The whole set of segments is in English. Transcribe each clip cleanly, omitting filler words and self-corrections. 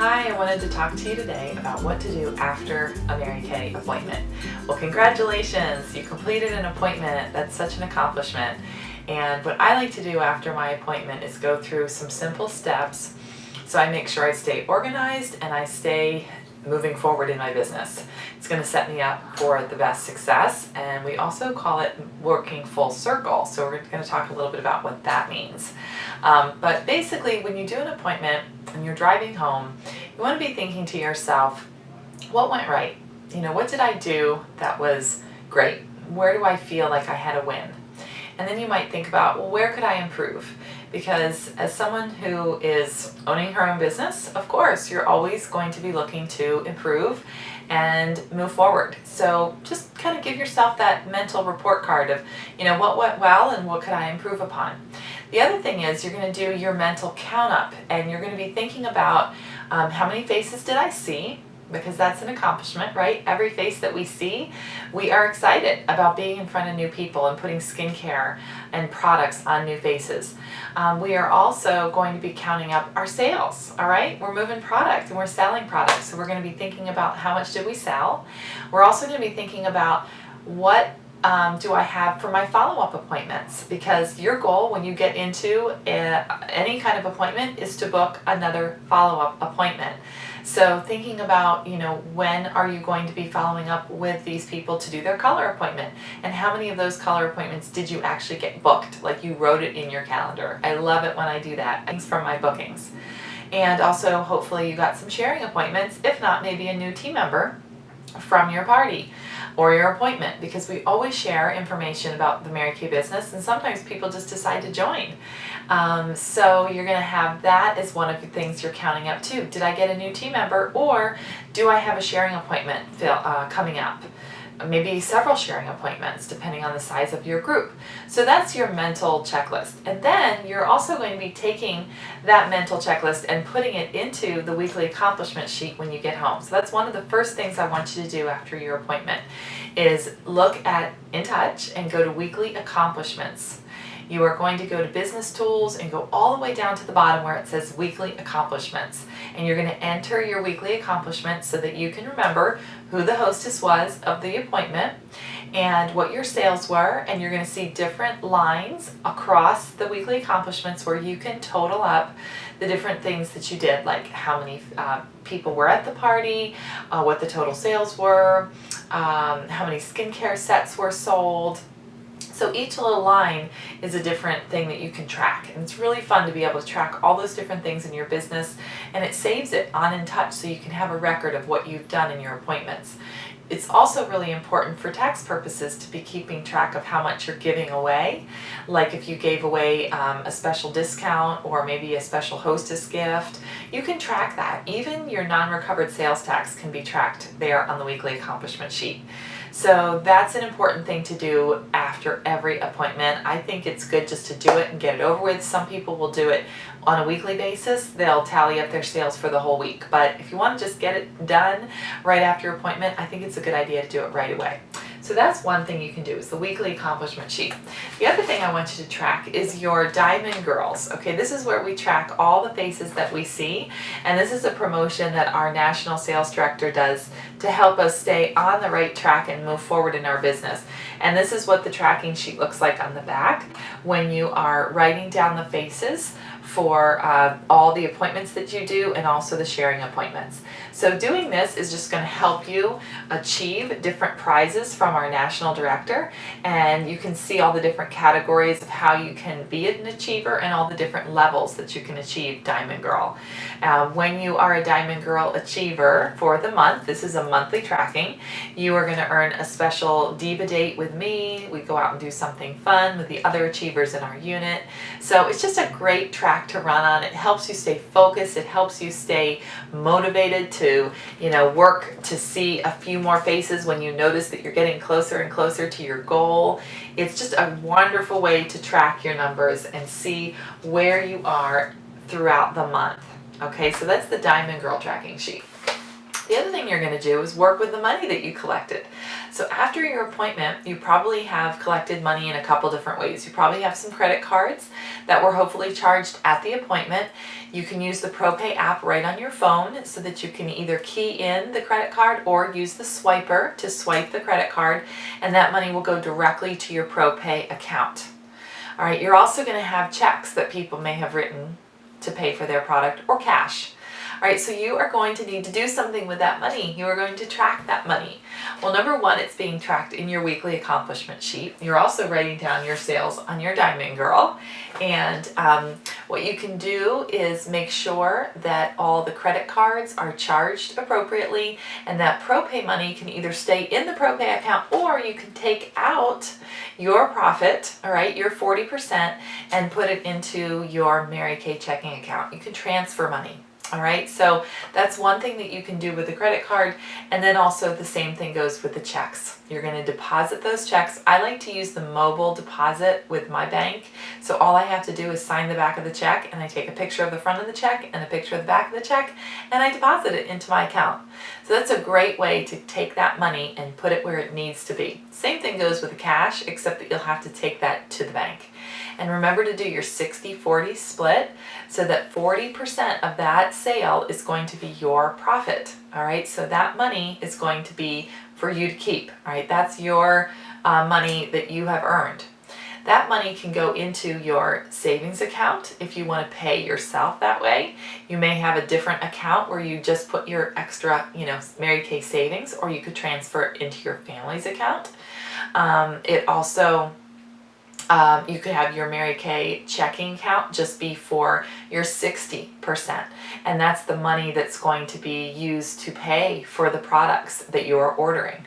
Hi, I wanted to talk to you today about what to do after a Mary Kay appointment. Well, congratulations, you completed an appointment. That's such an accomplishment. And what I like to do after my appointment is go through some simple steps so I make sure I stay organized and I stay moving forward in my business. It's going to set me up for the best success, and we also call it working full circle. So we're going to talk a little bit about what that means. But basically, when you do an appointment and you're driving home, you want to be thinking to yourself, what went right? What did I do that was great? Where do I feel like I had a win? And then you might think about, well, where could I improve? Because as someone who is owning her own business, of course, you're always going to be looking to improve and move forward. So just kind of give yourself that mental report card of, what went well and what could I improve upon. The other thing is you're going to do your mental count up, and you're going to be thinking about how many faces did I see? Because that's an accomplishment, right? Every face that we see, we are excited about being in front of new people and putting skincare and products on new faces. We are also going to be counting up our sales, all right? We're moving product and we're selling products, so we're going to be thinking about how much did we sell. We're also going to be thinking about what do I have for my follow-up appointments, because your goal when you get into any kind of appointment is to book another follow-up appointment. So thinking about, when are you going to be following up with these people to do their color appointment, and how many of those color appointments did you actually get booked, like you wrote it in your calendar. I love it when I do that. It's from my bookings. And also hopefully you got some sharing appointments, if not maybe a new team member from your party or your appointment, because we always share information about the Mary Kay business, and sometimes people just decide to join. So you're going to have that as one of the things you're counting up too. Did I get a new team member, or do I have a sharing appointment coming up? Maybe several sharing appointments depending on the size of your group. So that's your mental checklist. And then you're also going to be taking that mental checklist and putting it into the weekly accomplishment sheet when you get home. So that's one of the first things I want you to do after your appointment is look at In Touch and go to weekly accomplishments. You are going to go to business tools and go all the way down to the bottom where it says weekly accomplishments. And you're going to enter your weekly accomplishments so that you can remember who the hostess was of the appointment and what your sales were. And you're going to see different lines across the weekly accomplishments where you can total up the different things that you did, like how many people were at the party, what the total sales were, how many skincare sets were sold. So each little line is a different thing that you can track, and it's really fun to be able to track all those different things in your business, and it saves it on In Touch so you can have a record of what you've done in your appointments. It's also really important for tax purposes to be keeping track of how much you're giving away. Like if you gave away a special discount or maybe a special hostess gift, you can track that. Even your non-recovered sales tax can be tracked there on the weekly accomplishment sheet. So that's an important thing to do after every appointment. I think it's good just to do it and get it over with. Some people will do it on a weekly basis. They'll tally up their sales for the whole week. But if you want to just get it done right after your appointment, I think it's a good idea to do it right away. So that's one thing you can do is the weekly accomplishment sheet. The other thing I want you to track is your Diamond Girls. Okay, this is where we track all the faces that we see, and this is a promotion that our national sales director does to help us stay on the right track and move forward in our business. And this is what the tracking sheet looks like on the back when you are writing down the faces for all the appointments that you do and also the sharing appointments. So doing this is just going to help you achieve different prizes from our national director, and you can see all the different categories of how you can be an achiever and all the different levels that you can achieve Diamond Girl. When you are a Diamond Girl achiever for the month, this is a monthly tracking, you are going to earn a special Diva date with me. We go out and do something fun with the other achievers in our unit. So it's just a great track to run on. It helps you stay focused. It helps you stay motivated to, work to see a few more faces when you notice that you're getting closer and closer to your goal. It's just a wonderful way to track your numbers and see where you are throughout the month. Okay, so that's the Diamond Girl tracking sheet. The other thing you're going to do is work with the money that you collected. So after your appointment, you probably have collected money in a couple different ways. You probably have some credit cards that were hopefully charged at the appointment. You can use the ProPay app right on your phone so that you can either key in the credit card or use the swiper to swipe the credit card, and that money will go directly to your ProPay account. All right, you're also going to have checks that people may have written to pay for their product, or cash. All right, so you are going to need to do something with that money. You are going to track that money. Well, number one, it's being tracked in your weekly accomplishment sheet. You're also writing down your sales on your Diamond Girl. And what you can do is make sure that all the credit cards are charged appropriately, and that ProPay money can either stay in the ProPay account, or you can take out your profit, all right, your 40%, and put it into your Mary Kay checking account. You can transfer money. All right, so that's one thing that you can do with the credit card, and then also the same thing goes with the checks. You're going to deposit those checks. I like to use the mobile deposit with my bank, so all I have to do is sign the back of the check, and I take a picture of the front of the check and a picture of the back of the check, and I deposit it into my account. So that's a great way to take that money and put it where it needs to be. Same thing goes with the cash, except that you'll have to take that to the bank. And remember to do your 60-40 split so that 40% of that sale is going to be your profit. All right, so that money is going to be for you to keep. All right, that's your money that you have earned. That money can go into your savings account if you want to pay yourself that way. You may have a different account where you just put your extra, Mary Kay savings, or you could transfer it into your family's account. It also you could have your Mary Kay checking account just be for your 60%. And that's the money that's going to be used to pay for the products that you are ordering.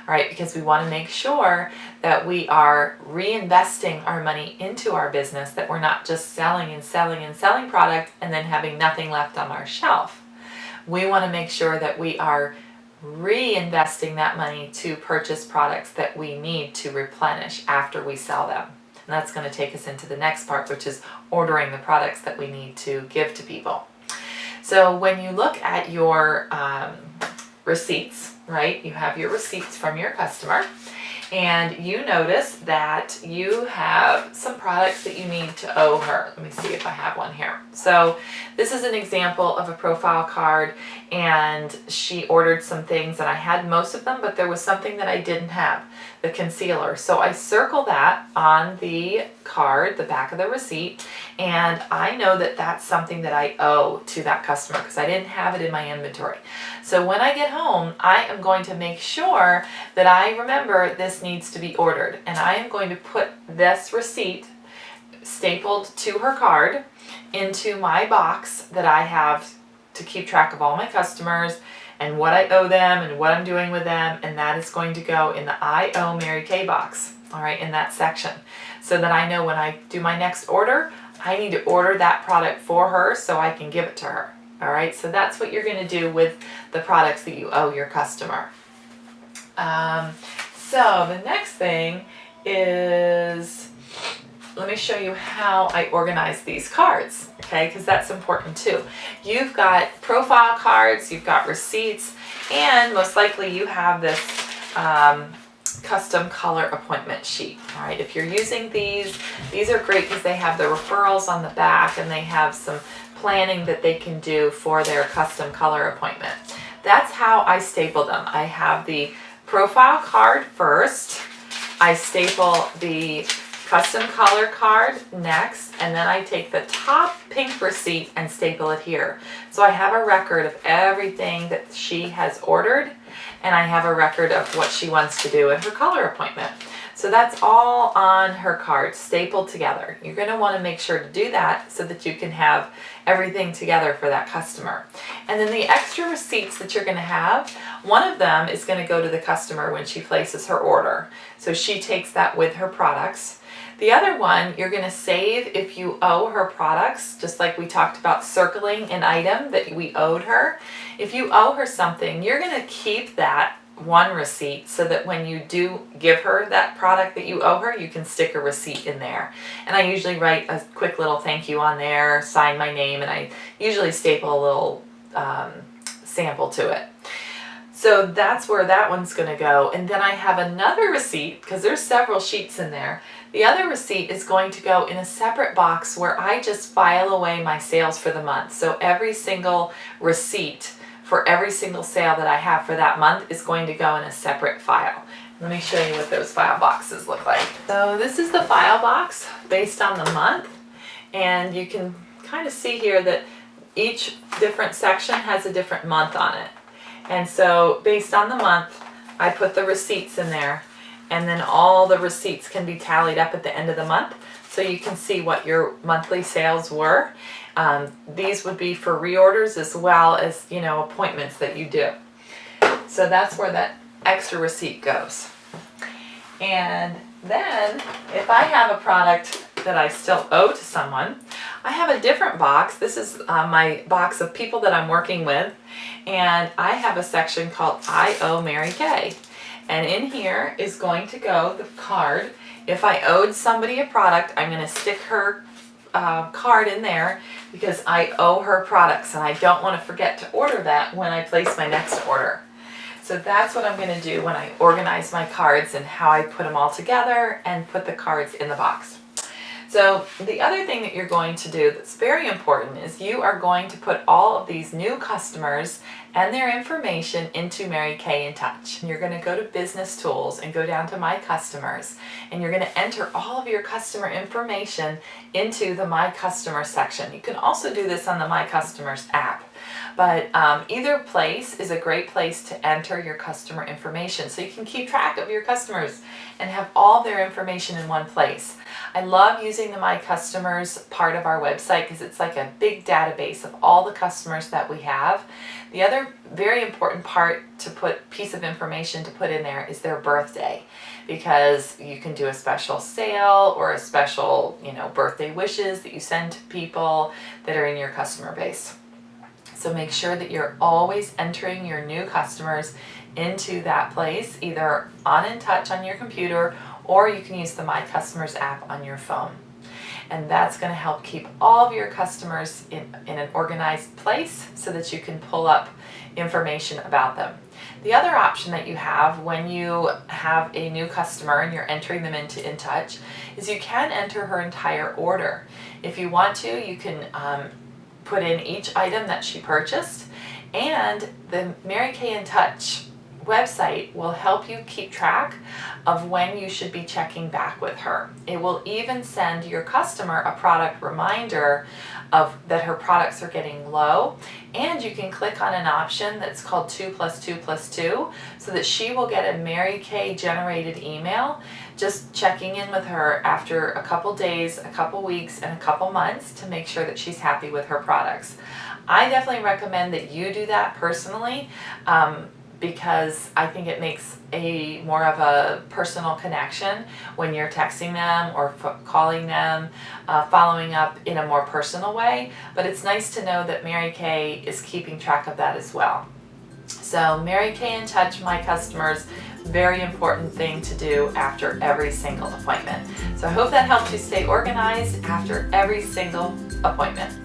All right, because we want to make sure that we are reinvesting our money into our business, that we're not just selling and selling and selling product and then having nothing left on our shelf. We want to make sure that we are reinvesting that money to purchase products that we need to replenish after we sell them. And that's going to take us into the next part, which is ordering the products that we need to give to people. So when you look at your receipts, right, you have your receipts from your customer, and you notice that you have some products that you need to owe her. Let me see if I have one here. So this is an example of a profile card, and she ordered some things, and I had most of them, but there was something that I didn't have, the concealer. So I circle that on the card, the back of the receipt, and I know that that's something that I owe to that customer because I didn't have it in my inventory. So when I get home, I am going to make sure that I remember this needs to be ordered, and I am going to put this receipt stapled to her card into my box that I have to keep track of all my customers and what I owe them and what I'm doing with them, and that is going to go in the I owe Mary Kay box, all right, in that section, so that I know when I do my next order, I need to order that product for her so I can give it to her. All right, so that's what you're going to do with the products that you owe your customer. So the next thing is, let me show you how I organize these cards, okay, because that's important too. You've got profile cards, you've got receipts, and most likely you have this custom color appointment sheet. All right, if you're using these are great because they have the referrals on the back, and they have some planning that they can do for their custom color appointment. That's how I staple them. I have the profile card first, I staple the custom color card next, and then I take the top pink receipt and staple it here. So I have a record of everything that she has ordered, and I have a record of what she wants to do at her color appointment. So that's all on her card, stapled together. You're going to want to make sure to do that so that you can have everything together for that customer. And then the extra receipts that you're going to have, one of them is going to go to the customer when she places her order. So she takes that with her products. The other one you're going to save if you owe her products, just like we talked about circling an item that we owed her. If you owe her something, you're going to keep that one receipt so that when you do give her that product that you owe her, you can stick a receipt in there. And I usually write a quick little thank you on there, sign my name, and I usually staple a little sample to it. So that's where that one's going to go. And then I have another receipt, because there's several sheets in there. The other receipt is going to go in a separate box where I just file away my sales for the month. So every single receipt for every single sale that I have for that month is going to go in a separate file. Let me show you what those file boxes look like. So this is the file box based on the month. And you can kind of see here that each different section has a different month on it. And so based on the month, I put the receipts in there, and then all the receipts can be tallied up at the end of the month so you can see what your monthly sales were. These would be for reorders as well as, appointments that you do. So that's where that extra receipt goes. And then if I have a product that I still owe to someone, I have a different box. This is my box of people that I'm working with, and I have a section called I Owe Mary Kay. And in here is going to go the card. If I owed somebody a product, I'm going to stick her card in there because I owe her products, and I don't want to forget to order that when I place my next order. So that's what I'm going to do when I organize my cards and how I put them all together and put the cards in the box. So the other thing that you're going to do that's very important is you are going to put all of these new customers and their information into Mary Kay in Touch. You're going to go to Business Tools and go down to My Customers, and you're going to enter all of your customer information into the My Customer section. You can also do this on the My Customers app. But either place is a great place to enter your customer information so you can keep track of your customers and have all their information in one place. I love using the My Customers part of our website because it's like a big database of all the customers that we have. The other very important piece of information to put in there is their birthday, because you can do a special sale or a special, birthday wishes that you send to people that are in your customer base. So make sure that you're always entering your new customers into that place, either on In Touch on your computer, or you can use the My Customers app on your phone. And that's going to help keep all of your customers in an organized place so that you can pull up information about them. The other option that you have when you have a new customer and you're entering them into In Touch is you can enter her entire order. If you want to, you can put in each item that she purchased, and the Mary Kay in Touch website will help you keep track of when you should be checking back with her. It will even send your customer a product reminder of that her products are getting low, and you can click on an option that's called 2+2+2 so that she will get a Mary Kay generated email just checking in with her after a couple days, a couple weeks, and a couple months to make sure that she's happy with her products. I definitely recommend that you do that personally, because I think it makes a more of a personal connection when you're texting them or calling them, following up in a more personal way. But it's nice to know that Mary Kay is keeping track of that as well. So Mary Kay in Touch, My Customers, very important thing to do after every single appointment. So I hope that helps you stay organized after every single appointment.